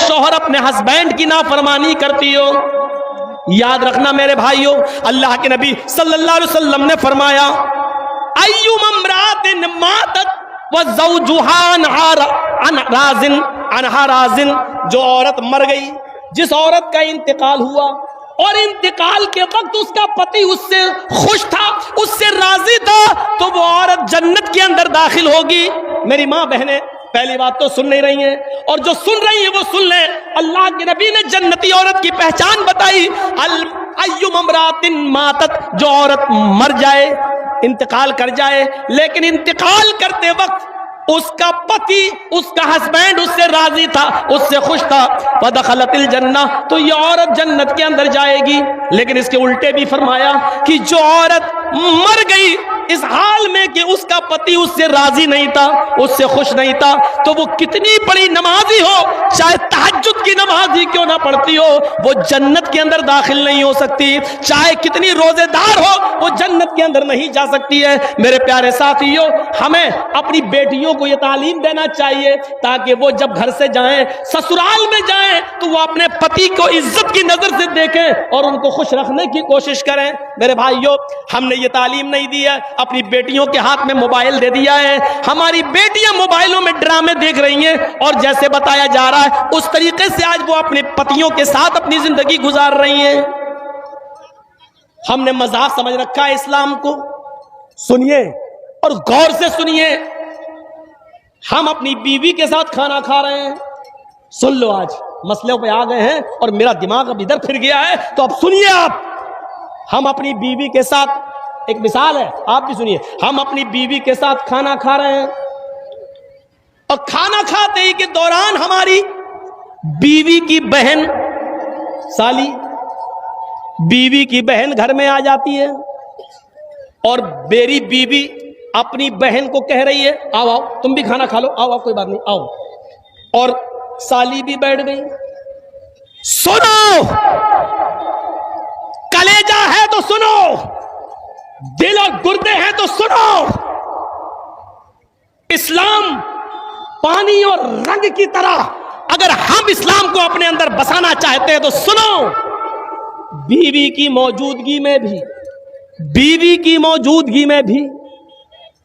शौहर अपने हस्बैंड की नाफरमानी करती हो, याद रखना मेरे भाइयों, अल्लाह के नबी सल्लल्लाहु अलैहि वसल्लम ने फरमाया, अय्युम इम्रातिन मातत व ज़ौजुहा अनहा राज़िन, जो औरत मर गई, जिस औरत का इंतकाल हुआ और इंतकाल के वक्त उसका पति उससे खुश था, उससे राजी था, तो वो औरत जन्नत के अंदर दाखिल होगी। मेरी माँ बहनें पहली बात तो सुन नहीं रही हैं, और जो सुन रही हैं वो सुन लें। अल्लाह के नबी ने जन्नती औरत की पहचान बताई, अय्युम इम्रातिन मातत, जो औरत मर जाए, इंतकाल कर जाए, लेकिन इंतकाल करते वक्त उसका पति, उसका हस्बैंड उससे राजी था, उससे खुश था, फदखलतिल जन्ना, तो ये औरत जन्नत के अंदर जाएगी। लेकिन इसके उल्टे भी फरमाया कि जो औरत मर गई इस हाल में कि उसका पति उससे राजी नहीं था, उससे खुश नहीं था, तो वो कितनी बड़ी नमाजी हो, चाहे तहज्जुद की नमाज ही क्यों ना पढ़ती हो, वो जन्नत के अंदर दाखिल नहीं हो सकती। चाहे कितनी रोजेदार हो, वो जन्नत के अंदर नहीं जा सकती है। मेरे प्यारे साथियों, हमें अपनी बेटियों को ये तालीम देना चाहिए ताकि वो जब घर से जाएं, ससुराल में जाएं, तो वो अपने पति को इज्जत की नजर से देखें और उनको खुश रखने की कोशिश करें। मेरे भाइयों, हमने ये तालीम नहीं दी है, अपनी बेटियों के हाथ में मोबाइल दे दिया है, हमारी बेटियां मोबाइलों में ड्रामे देख रही हैं, और जैसे बताया जा रहा है उस तरीके से आज वो अपने पतियों के साथ अपनी जिंदगी गुजार रही हैं। हमने मजाक समझ रखा है इस्लाम को। सुनिए और गौर से सुनिए, हम अपनी बीवी के साथ खाना खा रहे हैं, सुन लो, आज मसले पे आ गए हैं और मेरा दिमाग अब इधर फिर गया है, तो अब सुनिए आप। हम अपनी बीवी के साथ, एक मिसाल है, आप भी सुनिए, हम अपनी बीवी के साथ खाना खा रहे हैं और खाना खाते ही के दौरान हमारी बीवी की बहन, साली, बीवी की बहन घर में आ जाती है और मेरी बीवी अपनी बहन को कह रही है, आओ आओ तुम भी खाना खा लो, आओ आओ कोई बात नहीं आओ, और साली भी बैठ गई। सुनो, कलेजा है तो सुनो, दिल और गुर्दे हैं तो सुनो। इस्लाम पानी और रंग की तरह, अगर हम इस्लाम को अपने अंदर बसाना चाहते हैं तो सुनो, बीवी की मौजूदगी में भी, बीवी की मौजूदगी में भी,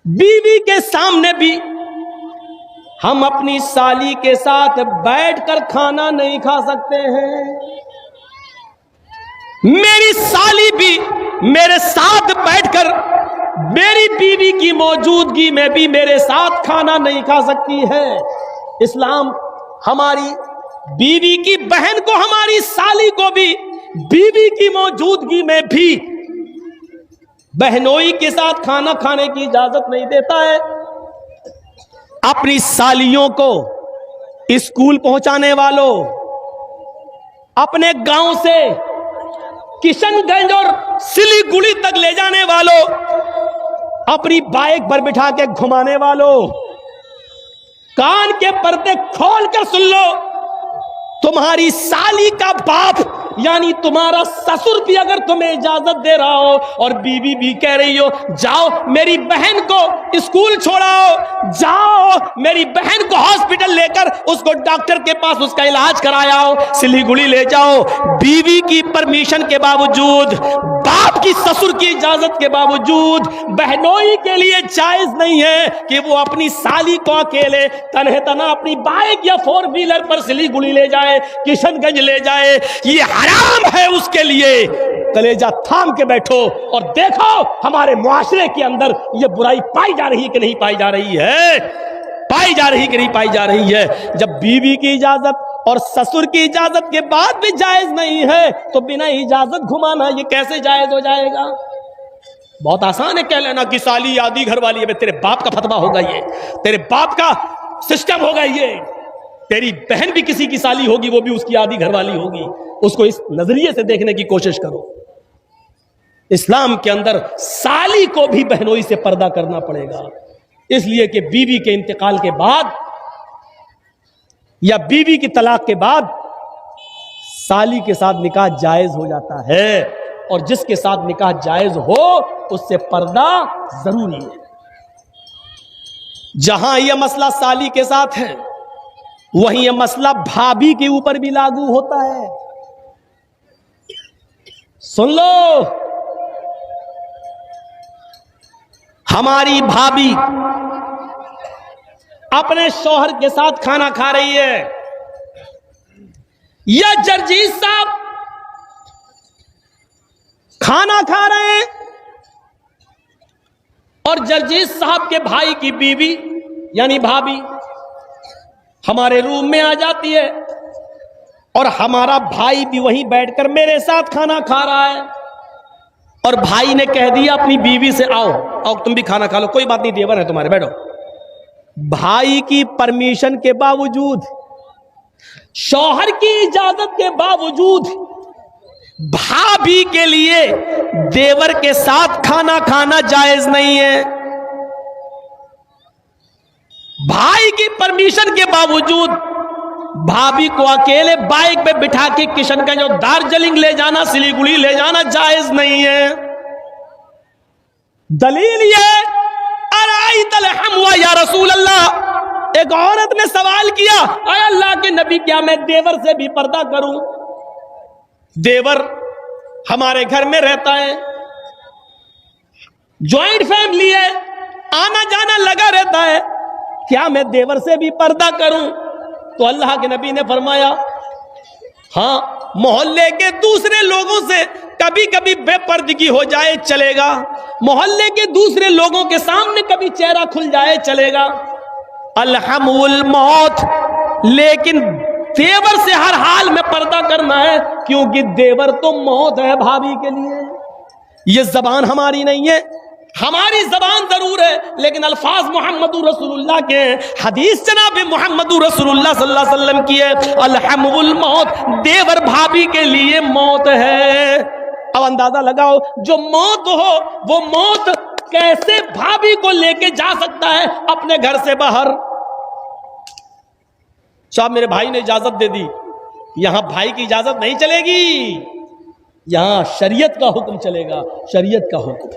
बीवी के सामने भी हम अपनी साली के साथ बैठकर खाना नहीं खा सकते हैं। मेरी साली भी मेरे साथ बैठकर मेरी बीवी की मौजूदगी में भी मेरे साथ खाना नहीं खा सकती है। इस्लाम हमारी बीवी की बहन को, हमारी साली को भी बीवी की मौजूदगी में भी बहनोई के साथ खाना खाने की इजाजत नहीं देता है। अपनी सालियों को स्कूल पहुंचाने वालों, अपने गांव से किशनगंज और सिलीगुड़ी तक ले जाने वालों, अपनी बाइक पर बिठा के घुमाने वालों, कान के पर्दे खोल कर सुन लो, तुम्हारी साली का बाप यानी तुम्हारा ससुर भी अगर तुम्हें इजाजत दे रहा हो और बीवी भी कह रही हो जाओ मेरी बहन को स्कूल छोड़ाओ, जाओ मेरी बहन को हॉस्पिटल लेकर उसको डॉक्टर के पास उसका इलाज कराओ, सिलीगुड़ी ले जाओ, बीवी की परमिशन के बावजूद, बाप की ससुर की इजाजत के बावजूद बहनोई के लिए जायज नहीं है कि वो अपनी साली को अकेले तन्हे तना अपनी बाइक या 4 व्हीलर पर सिलीगुड़ी ले जाए, किशनगंज ले जाए। ये हराम है उसके लिए। कलेजा थाम के बैठो और देखो हमारे मुआशरे के अंदर ये बुराई पाई जा रही है कि नहीं पाई जा रही है, पाई जा रही कि नहीं पाई जा रही है। जब बीवी की इजाजत और ससुर की इजाजत के बाद भी जायज नहीं है तो बिना इजाजत घुमाना ये कैसे जायज हो जाएगा? बहुत आसान है कह लेना कि साली आधी घर वाली है, तेरे बाप का फतवा होगा, ये तेरे बाप का सिस्टम होगा, ये तेरी बहन भी किसी की साली होगी, वो भी उसकी आधी घर वाली होगी। उसको इस नजरिए से देखने की कोशिश करो। इस्लाम के अंदर साली को भी बहनोई से पर्दा करना पड़ेगा, इसलिए कि बीवी के इंतकाल के बाद या बीवी की तलाक के बाद साली के साथ निकाह जायज हो जाता है, और जिसके साथ निकाह जायज हो उससे पर्दा जरूरी है। जहां यह मसला साली के साथ है, वहीं ये मसला भाभी के ऊपर भी लागू होता है। सुन लो, हमारी भाभी अपने शौहर के साथ खाना खा रही है, या जर्जीस साहब खाना खा रहे हैं और जर्जीस साहब के भाई की बीवी यानी भाभी हमारे रूम में आ जाती है और हमारा भाई भी वहीं बैठकर मेरे साथ खाना खा रहा है, और भाई ने कह दिया अपनी बीवी से आओ आओ तुम भी खाना खा लो, कोई बात नहीं देवर है तुम्हारे, बैठो। भाई की परमिशन के बावजूद, शौहर की इजाजत के बावजूद भाभी के लिए देवर के साथ खाना खाना जायज नहीं है। भाई की परमिशन के बावजूद भाभी को अकेले बाइक पे बिठा के किशनगंज और दार्जिलिंग ले जाना, सिलीगुड़ी ले जाना जायज नहीं है। दलील ये अराइतल हमवा या रसूल अल्लाह, एक औरत ने सवाल किया, अरे अल्लाह के नबी क्या मैं देवर से भी पर्दा करूं? देवर हमारे घर में रहता है, ज्वाइंट फैमिली है, आना जाना लगा रहता है, क्या मैं देवर से भी पर्दा करूं? तो अल्लाह के नबी ने फरमाया, हाँ मोहल्ले के दूसरे लोगों से कभी कभी बेपर्दगी हो जाए चलेगा, मोहल्ले के दूसरे लोगों के सामने कभी चेहरा खुल जाए चलेगा, अलहमुल मौत, लेकिन देवर से हर हाल में पर्दा करना है, क्योंकि देवर तो मौत है भाभी के लिए। ये जबान हमारी नहीं है, हमारी जबान जरूर है, लेकिन अल्फाज मोहम्मदुर रसूलुल्लाह के, हदीस जनाब मोहम्मदुर रसूलुल्लाह सल्लल्लाहु अलैहि वसल्लम की है, अलहमुल मौत, देवर भाभी के लिए मौत है। अब अंदाजा लगाओ, जो मौत हो वो मौत कैसे भाभी को लेके जा सकता है अपने घर से बाहर? साहब मेरे भाई ने इजाजत दे दी, यहां भाई की इजाजत नहीं चलेगी, यहां शरीयत का हुक्म चलेगा, शरीयत का हुक्म।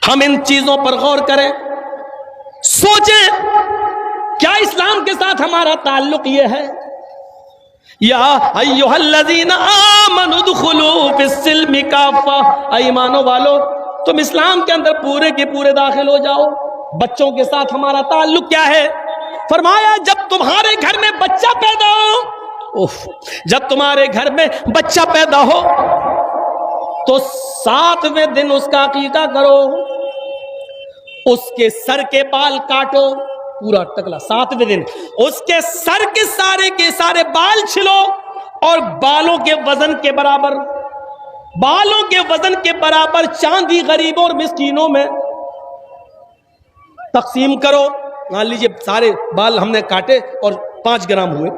हम इन चीजों पर गौर करें, सोचें, क्या इस्लाम के साथ हमारा ताल्लुक ये है? या अय्युहल्लज़ीना आमनु दुखुलू फिस्सिल्मि काफ़ा, ईमानो वालो तुम इस्लाम के अंदर पूरे के पूरे दाखिल हो जाओ। बच्चों के साथ हमारा ताल्लुक क्या है? फरमाया जब तुम्हारे घर में बच्चा पैदा हो, जब तुम्हारे घर में बच्चा पैदा हो तो 7वें दिन उसका अकीका करो, उसके सर के बाल काटो, पूरा टकला, 7वें दिन उसके सर के सारे बाल छिलो और बालों के वजन के बराबर चांदी गरीबों और मिस्कीनों में तकसीम करो। मान लीजिए सारे बाल हमने काटे और 5 ग्राम हुए,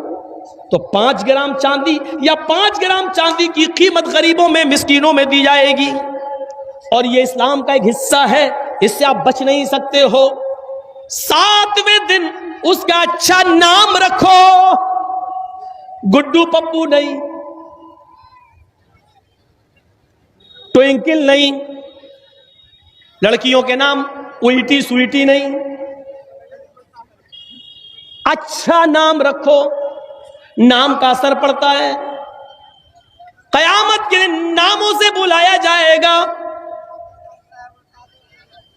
तो 5 ग्राम चांदी या 5 ग्राम चांदी की कीमत गरीबों में मिस्कीनों में दी जाएगी। और ये इस्लाम का एक हिस्सा है, इससे आप बच नहीं सकते हो। 7वें दिन उसका अच्छा नाम रखो, गुड्डू पप्पू नहीं, ट्विंकल नहीं, लड़कियों के नाम उल्टी स्वीटी नहीं, अच्छा नाम रखो, नाम का असर पड़ता है, कयामत के दिन नामों से बुलाया जाएगा।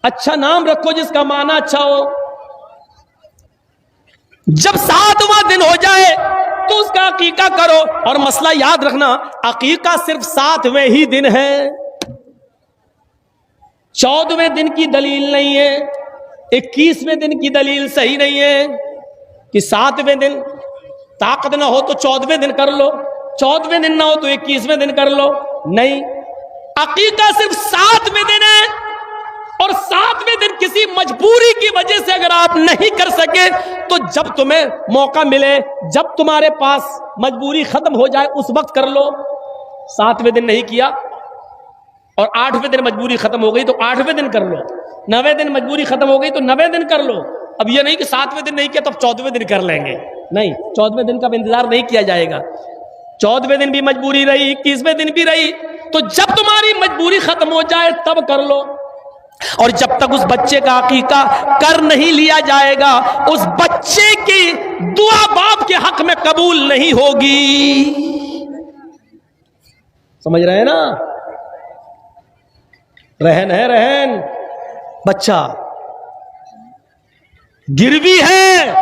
अच्छा नाम रखो जिसका माना अच्छा हो। जब 7वां दिन हो जाए तो उसका अकीका करो, और मसला याद रखना, अकीका सिर्फ 7वें ही दिन है, 14वें दिन की दलील नहीं है, 21वें दिन की दलील सही नहीं है कि 7वें दिन ताकत ना हो तो 14वें दिन कर लो, 14वें दिन ना हो तो 21वें दिन कर लो। नहीं, अकीका सिर्फ 7वें दिन है, और 7वें दिन किसी मजबूरी की वजह से अगर आप नहीं कर सके तो जब तुम्हें मौका मिले, जब तुम्हारे पास मजबूरी खत्म हो जाए उस वक्त कर लो। 7वें दिन नहीं किया और 8वें दिन मजबूरी खत्म हो गई तो 8वें दिन कर लो, 9वें दिन मजबूरी खत्म हो गई तो 9वें दिन कर लो। अब ये नहीं कि 7वें दिन नहीं किया तो 14वें दिन कर लेंगे, नहीं, 14वें दिन का इंतजार नहीं किया जाएगा। 14वें दिन भी मजबूरी रही, 21वें दिन भी रही, तो जब तुम्हारी मजबूरी खत्म हो जाए तब कर लो। اور جب تک اس بچے کا عقیقہ کر نہیں لیا جائے گا اس بچے کی دعا باپ کے حق میں قبول نہیں ہوگی. سمجھ رہے ہیں نا؟ رہن ہے رہن، بچہ گروی ہے،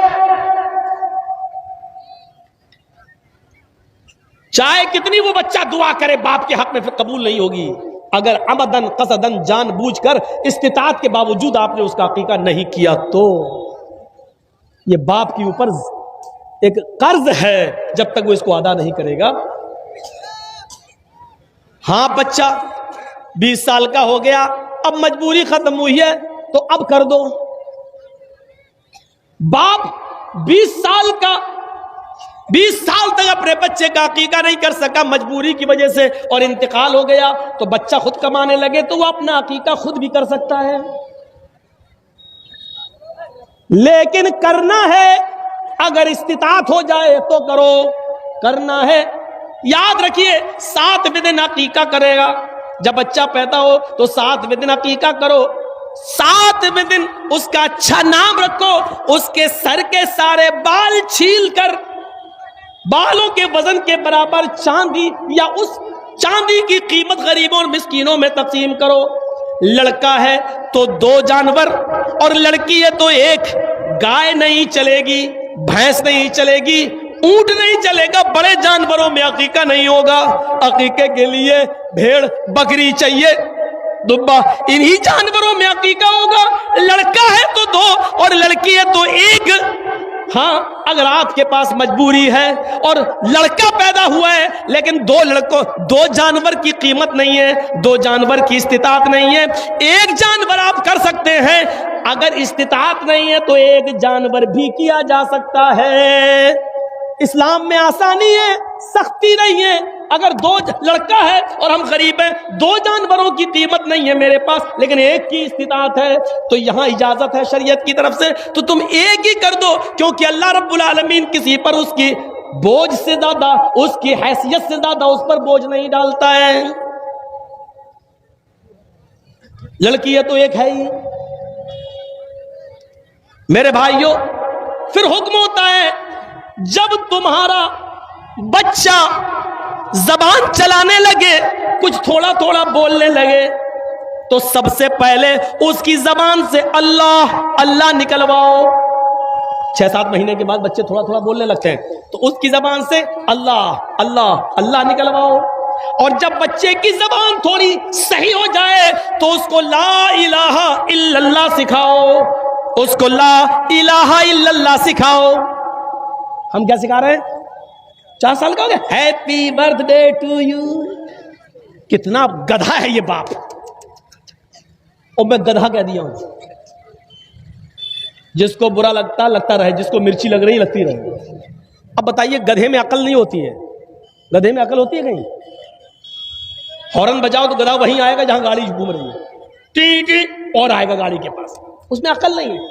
چاہے کتنی وہ بچہ دعا کرے باپ کے حق میں پھر قبول نہیں ہوگی اگر عمدن قصدن جان بوجھ کر استطاعت کے باوجود آپ نے اس کا عقیقہ نہیں کیا تو. یہ باپ کے اوپر ایک قرض ہے جب تک وہ اس کو ادا نہیں کرے گا. ہاں بچہ 20 سال کا ہو گیا، اب مجبوری ختم ہوئی ہے تو اب کر دو. باپ 20 سال تک اپنے بچے کا عقیقہ نہیں کر سکا مجبوری کی وجہ سے اور انتقال ہو گیا، تو بچہ خود کمانے لگے تو وہ اپنا عقیقہ خود بھی کر سکتا ہے. لیکن کرنا ہے اگر استطاعت ہو جائے تو کرو، کرنا ہے. یاد رکھیے 7ویں دن عقیقہ کرے گا. جب بچہ پیدا ہو تو 7ویں دن عقیقہ کرو. 7ویں دن اس کا اچھا نام رکھو، اس کے سر کے سارے بال چھیل کر بالوں کے وزن کے برابر چاندی یا اس چاندی کی قیمت غریبوں اور مسکینوں میں تقسیم کرو. لڑکا ہے تو 2 جانور اور لڑکی ہے تو 1. گائے نہیں چلے گی، بھینس نہیں چلے گی، اونٹ نہیں چلے گا. بڑے جانوروں میں عقیقہ نہیں ہوگا. عقیقے کے لیے بھیڑ بکری چاہیے، دبا، انہی جانوروں میں عقیقہ ہوگا. لڑکا ہے تو 2 اور لڑکی ہے تو 1. ہاں اگر آپ کے پاس مجبوری ہے اور لڑکا پیدا ہوا ہے لیکن 2 جانور کی قیمت نہیں ہے، 2 جانور کی استطاعت نہیں ہے، 1 جانور آپ کر سکتے ہیں. اگر استطاعت نہیں ہے تو 1 جانور بھی کیا جا سکتا ہے. اسلام میں آسانی ہے، سختی نہیں ہے. اگر 2 لڑکا ہے اور ہم غریب ہیں، 2 جانوروں کی قیمت نہیں ہے میرے پاس لیکن 1 کی استطاعت ہے تو یہاں اجازت ہے شریعت کی طرف سے تو تم 1 ہی کر دو، کیونکہ اللہ رب العالمین کسی پر اس کی بوجھ سے زیادہ، اس کی حیثیت سے زیادہ اس پر بوجھ نہیں ڈالتا ہے. لڑکی ہے تو 1 ہے ہی. میرے بھائیوں پھر حکم ہوتا ہے جب تمہارا بچہ زبان چلانے لگے، کچھ تھوڑا تھوڑا بولنے لگے تو سب سے پہلے اس کی زبان سے اللہ اللہ نکلواؤ. 6-7 مہینے کے بعد بچے تھوڑا تھوڑا بولنے لگتے ہیں تو اس کی زبان سے اللہ اللہ اللہ نکلواؤ. اور جب بچے کی زبان تھوڑی صحیح ہو جائے تو اس کو لا الہ الا اللہ سکھاؤ، اس کو لا الہ الا اللہ سکھاؤ. ہم کیا سکھا رہے ہیں؟ 4 سال کا ہو گیا، happy birthday to you. کتنا گدھا ہے یہ باپ. اور میں گدھا کہہ دیا ہوں. جس کو برا لگتا رہے، جس کو مرچی لگ رہی لگتی رہے. اب بتائیے گدھے میں عقل نہیں ہوتی ہے؟ گدھے میں عقل ہوتی ہے کہیں؟ ہارن بجاؤ تو گدھا وہیں آئے گا جہاں گاڑی گھوم رہی ہے، ٹی ٹی اور آئے گا گاڑی کے پاس. اس میں عقل نہیں ہے.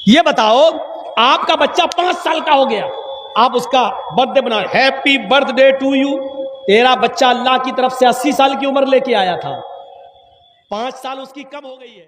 یہ بتاؤ آپ کا بچہ 5 سال کا ہو گیا، آپ اس کا برتھ ڈے بنا، happy birthday to you. تیرا بچہ اللہ کی طرف سے 80 سال کی عمر لے کے آیا تھا، 5 سال اس کی کم ہو گئی ہے.